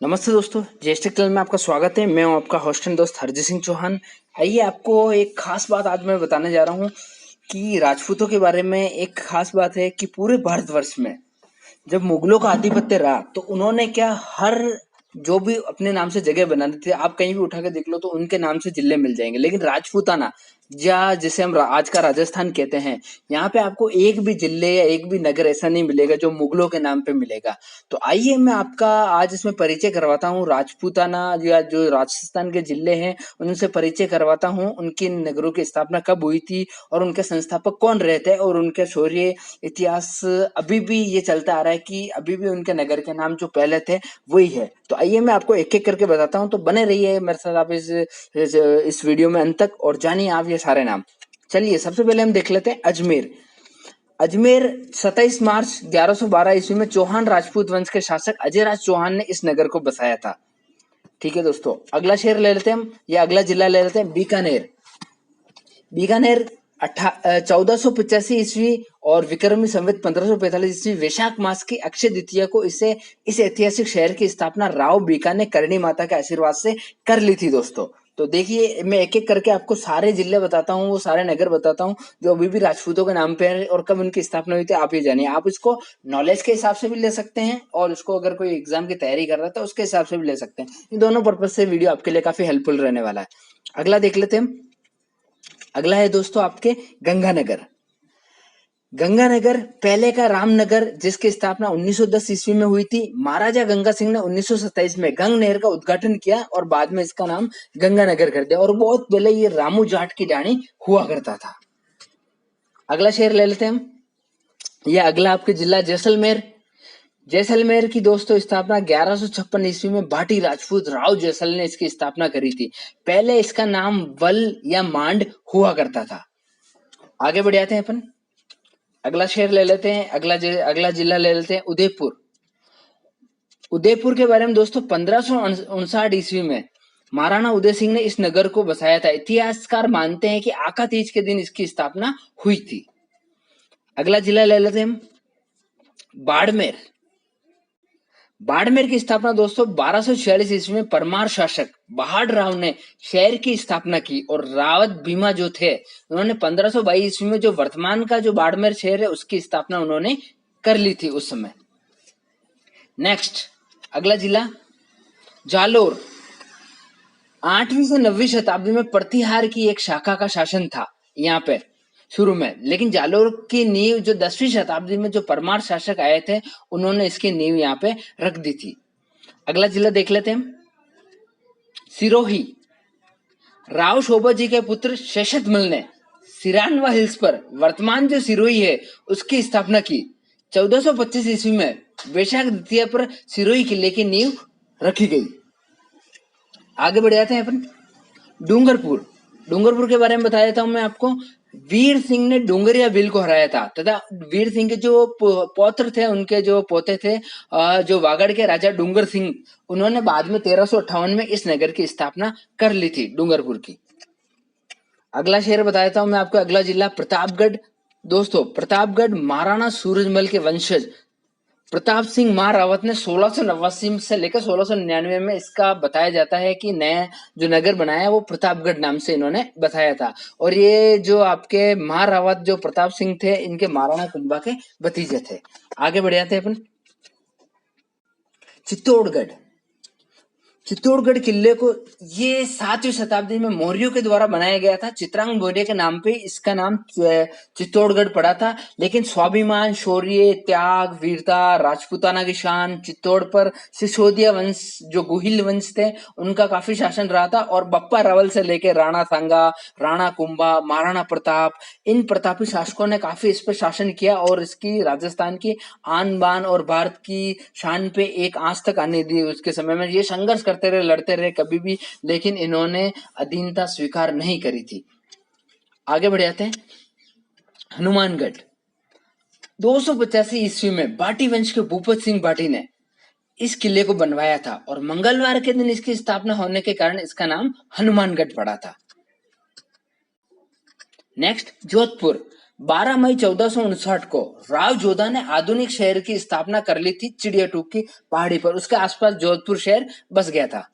नमस्ते दोस्तों, JST channel में आपका स्वागत है। मैं हूं आपका होस्ट एंड दोस्त हरजीत सिंह चौहान। आइए आपको एक खास बात आज मैं बताने जा रहा हूं कि राजपूतों के बारे में। एक खास बात है कि पूरे भारतवर्ष में जब मुगलों का आधिपत्य रहा तो उन्होंने क्या हर जो भी अपने नाम से जगह बना दी थी। आप कहीं भी उठा के देख लो तो उनके नाम से जिले मिल जाएंगे, लेकिन राजपूताना या जिसे हम आज का राजस्थान कहते हैं, यहाँ पे आपको एक भी जिले या एक भी नगर ऐसा नहीं मिलेगा जो मुगलों के नाम पे मिलेगा। तो आइए मैं आपका आज इसमें परिचय करवाता हूँ राजपूताना या जो राजस्थान के जिले हैं उनसे परिचय करवाता हूँ। उनकी नगरों की स्थापना कब हुई थी और उनके संस्थापक कौन रहे थे और उनके शौर्य इतिहास अभी भी ये चलता आ रहा है कि अभी भी उनके नगर के नाम जो पहले थे वही है। तो आइए मैं आपको एक एक करके बताता हूँ, तो बने रहिए मेरे साथ आप इस वीडियो में अंत तक और जानिए आप ये सारे नाम। चलिए सबसे पहले हम देख लेते हैं अजमेर। अजमेर 27 मार्च 1112 ईस्वी में चौहान राजपूत वंश के शासक अजय राज चौहान ने इस नगर को बसाया था। ठीक है दोस्तों, अगला शहर ले लेते हैं हम या अगला जिला ले लेते हैं बीकानेर। बीकानेर 1485 ईस्वी और विक्रमी संवत 1545 ईस्वी वैशाख मास की अक्षय द्वितीया को इस ऐतिहासिक शहर की स्थापना राव बीका ने करणी माता के आशीर्वाद से कर ली थी दोस्तों। तो देखिए मैं एक एक करके आपको सारे जिले बताता हूँ, वो सारे नगर बताता हूँ जो अभी भी राजपूतों के नाम पे है और कब उनकी स्थापना हुई थी आप ये जानिए। आप इसको नॉलेज के हिसाब से भी ले सकते हैं और इसको अगर कोई एग्जाम की तैयारी कर रहा है तो उसके हिसाब से भी ले सकते हैं। इन दोनों पर्पज से वीडियो आपके लिए काफी हेल्पफुल रहने वाला है। अगला देख लेते हैं। अगला है दोस्तों आपके गंगानगर। गंगानगर पहले का रामनगर जिसकी स्थापना 1910 ईस्वी में हुई थी। महाराजा गंगा सिंह ने 1927 में गंग नहर का उद्घाटन किया और बाद में इसका नाम गंगानगर कर दिया और बहुत पहले ये रामू जाट की डाणी हुआ करता था। अगला शहर ले लेते हैं हम, यह अगला आपके जिला जैसलमेर। जैसलमेर की दोस्तों स्थापना 1156 ईस्वी में भाटी राजपूत राव जैसल ने इसकी स्थापना करी थी। पहले इसका नाम वल या मांड हुआ करता था। आगे बढ़ जाते हैं अपन, अगला शहर ले लेते हैं, अगला जिला ले लेते हैं उदयपुर। उदयपुर के बारे में दोस्तों 1559 ईस्वी में महाराणा उदय सिंह ने इस नगर को बसाया था। इतिहासकार मानते हैं कि आका तीज के दिन इसकी स्थापना हुई थी। अगला जिला ले लेते हैं हम बाड़मेर। बाड़मेर की स्थापना दोस्तों 1246 ईस्वी में परमार शासक बहाड़ राव ने शहर की स्थापना की और रावत भीमा जो थे उन्होंने 1522 ईस्वी में जो वर्तमान का जो बाड़मेर शहर है उसकी स्थापना उन्होंने कर ली थी उस समय। नेक्स्ट अगला जिला जालोर। 8वीं से 9वीं शताब्दी में प्रतिहार की एक शाखा का शासन था यहाँ पे शुरू में, लेकिन जालोर की नींव जो 10वीं शताब्दी में जो परमार शासक आए थे उन्होंने इसकी नींव यहाँ पे रख दी थी। अगला जिला देख लेते हैं सिरोही। राव शोभा जी के पुत्र शेषतमल ने सिरानवा हिल्स पर वर्तमान जो सिरोही है उसकी स्थापना की। 1425 ईस्वी में वैशाख द्वितीया पर सिरोही किले की नींव रखी गई। आगे बढ़ जाते हैं अपन डूंगरपुर। डूंगरपुर के बारे में बता देता हूं मैं आपको। वीर सिंह ने डूंगरिया भील को हराया था तथा वीर सिंह के जो पौत्र थे, उनके जो पोते थे, जो वागड़ के राजा डूंगर सिंह, उन्होंने बाद में 1358 में इस नगर की स्थापना कर ली थी डूंगरपुर की। अगला शहर बता देता हूं मैं आपको, अगला जिला प्रतापगढ़। दोस्तों प्रतापगढ़ महाराणा सूरजमल के वंशज प्रताप सिंह महारावत ने 1689 से लेकर 1699 में इसका बताया जाता है कि नया जो नगर बनाया वो प्रतापगढ़ नाम से इन्होंने बताया था। और ये जो आपके महारावत जो प्रताप सिंह थे इनके महाराणा कुंभा के भतीजे थे। आगे बढ़ जाते हैं अपन चित्तौड़गढ़। चित्तौड़गढ़ किले को ये 7वीं शताब्दी में मौर्यों के द्वारा बनाया गया था। चित्रांग मौर्य के नाम पे इसका नाम चित्तौड़गढ़ पड़ा था। लेकिन स्वाभिमान, शौर्य, त्याग, वीरता, राजपूताना की शान, चित्तौड़ पर सिसोदिया वंश जो गुहिल वंश थे उनका काफी शासन रहा था। और बप्पा रावल से लेकर राणा सांगा, राणा कुंभा, महाराणा प्रताप, इन प्रतापी शासकों ने काफी इस पर शासन किया और इसकी राजस्थान की आन बान और भारत की शान पे एक आंच तक आने दी। उसके समय में ये संघर्ष करते रहे, लड़ते रहे कभी भी, लेकिन इन्होंने अधीनता स्वीकार नहीं करी थी। आगे बढ़ जाते हैं हनुमानगढ़। 285 ईस्वी में भाटी वंश के भूपत सिंह भाटी ने इस किले को बनवाया था और मंगलवार के दिन इसकी स्थापना होने के कारण इसका नाम हनुमानगढ़ पड़ा था। नेक्स्ट जोधपुर। 12 मई 1459 को राव जोधा ने आधुनिक शहर की स्थापना कर ली थी चिड़ियाटूक की पहाड़ी पर। उसके आसपास जोधपुर शहर बस गया था।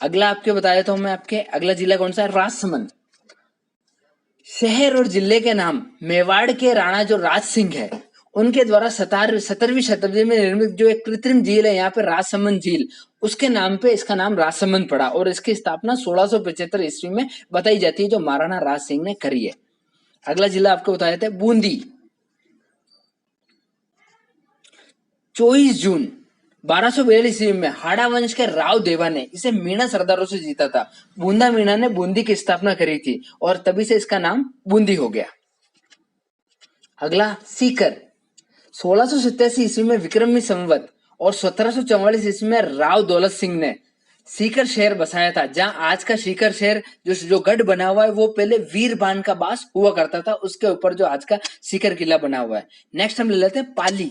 अगला आपके बताया तो मैं आपके अगला जिला कौन सा है, राजसमंद। शहर और जिले के नाम मेवाड़ के राणा जो राज सिंह है उनके द्वारा 17वीं शताब्दी में निर्मित जो एक कृत्रिम झील है यहाँ पे राजसमंद झील, उसके नाम पे इसका नाम राजसमंद पड़ा और इसकी स्थापना 1675 ईस्वी में बताई जाती है जो महाराणा राज सिंह ने करी है। अगला जिला आपको बताया था बूंदी। 24 जून 1242 ईस्वी में हाड़ा वंश के राव देवा ने इसे मीणा सरदारों से जीता था। बूंदा मीणा ने बूंदी की स्थापना करी थी और तभी से इसका नाम बूंदी हो गया। अगला सीकर। 1687 ईस्वी में विक्रमी संवत और 1744 ईस्वी में राव दौलत सिंह ने सीकर शहर बसाया था, जहां आज का सीकर शहर जो गढ़ बना हुआ है वो पहले वीरबान का बास हुआ करता था, उसके ऊपर जो आज का सीकर किला बना हुआ है। नेक्स्ट हम ले लेते हैं पाली।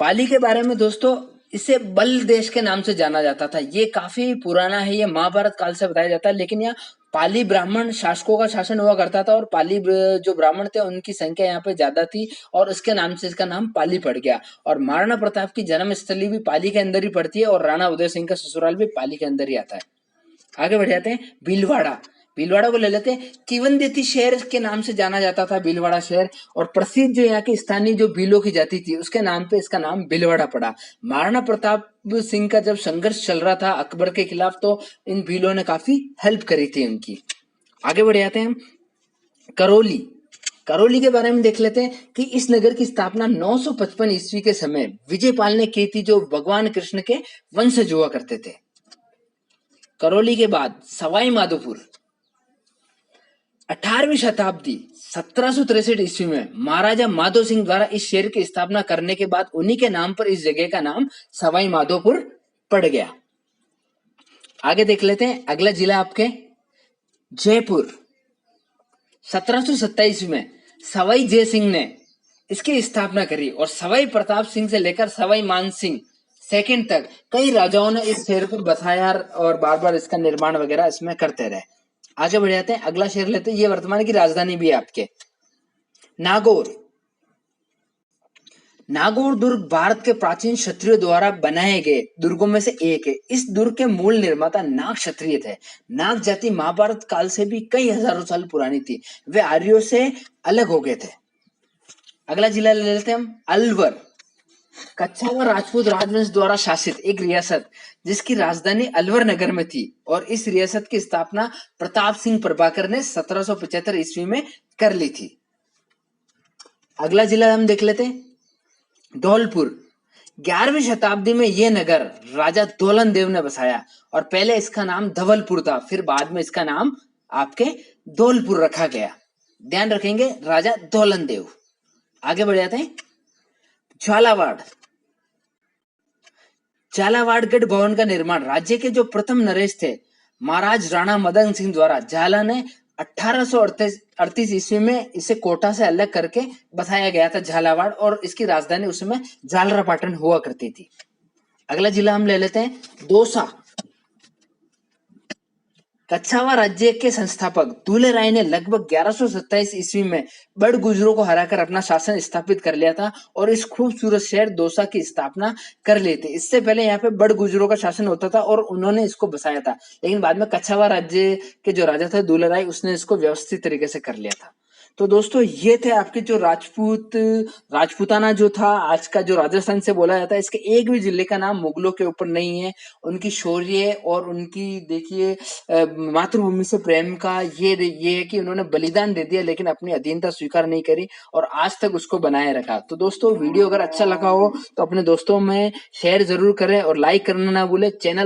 पाली के बारे में दोस्तों इसे बल देश के नाम से जाना जाता था। ये काफी पुराना है, ये महाभारत काल से बताया जाता है, लेकिन यहाँ पाली ब्राह्मण शासकों का शासन हुआ करता था और पाली जो ब्राह्मण थे उनकी संख्या यहाँ पे ज्यादा थी और इसके नाम से इसका नाम पाली पड़ गया। और महाराणा प्रताप की जन्म स्थली भी पाली के अंदर ही पड़ती है और राणा उदय सिंह का ससुराल भी पाली के अंदर ही आता है। आगे बढ़ जाते हैं भीलवाड़ा। भीलवाड़ा को ले लेते हैं। किवंदिती शहर के नाम से जाना जाता था भीलवाड़ा शहर और प्रसिद्ध जो यहाँ की स्थानीय जो भीलों की जाति थी उसके नाम पे इसका नाम भीलवाड़ा पड़ा। महाराणा प्रताप सिंह का जब संघर्ष चल रहा था अकबर के खिलाफ तो इन भीलों ने काफी हेल्प करी थी उनकी। आगे बढ़ जाते हैं करौली। करौली के बारे में देख लेते हैं कि इस नगर की स्थापना 955 ईस्वी के समय विजयपाल ने की थी जो भगवान कृष्ण के वंशज हुआ करते थे। करौली के बाद सवाई माधोपुर। 18वीं शताब्दी 1763 ईस्वी में महाराजा माधो सिंह द्वारा इस शहर की स्थापना करने के बाद उन्हीं के नाम पर इस जगह का नाम सवाई माधोपुर पड़ गया। आगे देख लेते हैं अगला जिला आपके जयपुर। 1727 में सवाई जय सिंह ने इसकी स्थापना करी और सवाई प्रताप सिंह से लेकर सवाई मान सिंह सेकंड तक कई राजाओं ने इस शहर को बसाया और बार बार इसका निर्माण वगैरह इसमें करते रहे। आगे बढ़ जाते हैं अगला शहर लेते हैं, ये वर्तमान की राजधानी भी है आपके नागौर। नागौर दुर्ग भारत के प्राचीन क्षत्रियों द्वारा बनाए गए दुर्गों में से एक है। इस दुर्ग के मूल निर्माता नाग क्षत्रिय थे। नाग जाति महाभारत काल से भी कई हजारों साल पुरानी थी, वे आर्यों से अलग हो गए थे। अगला जिला ले लेते हैं हम अलवर। कच्छावर राजपूत राजवंश द्वारा शासित एक रियासत जिसकी राजधानी अलवर नगर में थी और इस रियासत की स्थापना प्रताप सिंह प्रभाकर ने 1775 ईस्वी में कर ली थी। अगला जिला हम देख लेते हैं धौलपुर। 11वीं शताब्दी में यह नगर राजा दौलन देव ने बसाया और पहले इसका नाम धवलपुर था, फिर बाद में इसका नाम आपके धौलपुर रखा गया। ध्यान रखेंगे राजा दौलन देव। आगे बढ़ जाते हैं झालावाड़। झालावाड़गढ़ भवन का निर्माण राज्य के जो प्रथम नरेश थे महाराज राणा मदन सिंह द्वारा झाला ने 1838 ईस्वी में इसे कोटा से अलग करके बसाया गया था झालावाड़ और इसकी राजधानी उस समय झालरापाटन हुआ करती थी। अगला जिला हम ले लेते हैं दौसा। कच्छावा राज्य के संस्थापक दूल्हे राय ने लगभग 1127 ईस्वी में बड़ गुजरों को हराकर अपना शासन स्थापित कर लिया था और इस खूबसूरत शहर दौसा की स्थापना कर ली थी। इससे पहले यहाँ पे बड़ गुजरों का शासन होता था और उन्होंने इसको बसाया था, लेकिन बाद में कच्छावा राज्य के जो राजा थे दूल्हे राय उसने इसको व्यवस्थित तरीके से कर लिया था। तो दोस्तों ये थे आपके जो राजपूताना जो था आज का जो राजस्थान से बोला जाता है, इसके एक भी जिले का नाम मुगलों के ऊपर नहीं है। उनकी शौर्य और उनकी देखिए मातृभूमि से प्रेम का ये है कि उन्होंने बलिदान दे दिया लेकिन अपनी अधीनता स्वीकार नहीं करी और आज तक उसको बनाए रखा। तो दोस्तों वीडियो अगर अच्छा लगा हो तो अपने दोस्तों में शेयर जरूर करें और लाइक करना ना भूले। चैनल